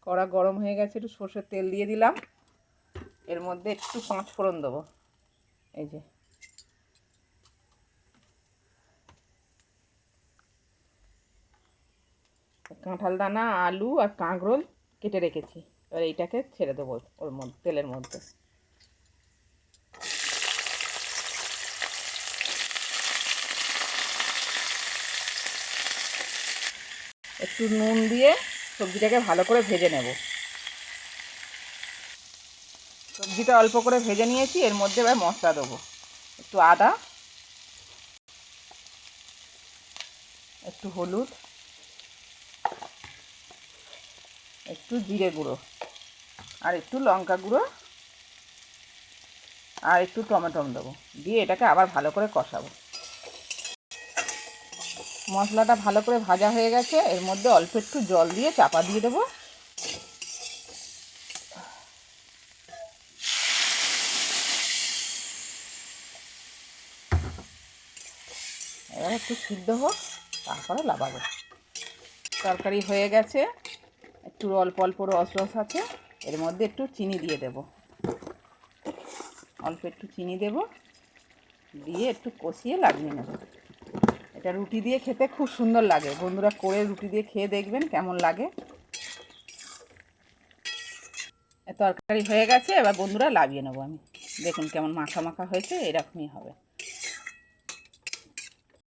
কড়া গরম হয়ে গেছে, একটু সর্ষের তেল দিয়ে দিলাম। এর মধ্যে একটু 5 ফোড়ন দেবো। এই যে কাঁঠাল দানা, আলু আর কাঁকরোল কেটে রেখেছি। এবার এইটাকে ছেড়ে দেবো ওর মধ্যে, তেলের মধ্যে। একটু নুন দিয়ে সবজিটাকে ভালো করে ভেজে নেব। সবজিটা অল্প করে ভেজে নিয়েছি, এর মধ্যে এবার মশলা দেবো। একটু আদা, একটু হলুদ, একটু জিরে গুঁড়ো, আর একটু লঙ্কা গুঁড়ো, আর একটু টমেটো দেবো। দিয়ে এটাকে আবার ভালো করে কষাবো। মশলাটা ভালো করে ভাজা হয়ে গেছে, এর মধ্যে অল্প একটু জল দিয়ে চাপা দিয়ে দেবো। এবার একটু সিদ্ধ হোক, তারপরে লাগাবো। তরকারি হয়ে গেছে, একটু অল্প অল্প রস রস আছে। এর মধ্যে একটু চিনি দিয়ে দেব, অল্প একটু চিনি দেব, দিয়ে একটু কষিয়ে লাগিয়ে নেব। এটা রুটি দিয়ে খেতে খুব সুন্দর লাগে। বন্ধুরা করে রুটি দিয়ে খেয়ে দেখবেন কেমন লাগে। তরকারি হয়ে গেছে, এবার বন্ধুরা লাগিয়ে নেবো আমি। দেখুন কেমন মাখা মাখা হয়েছে, এরকমই হবে।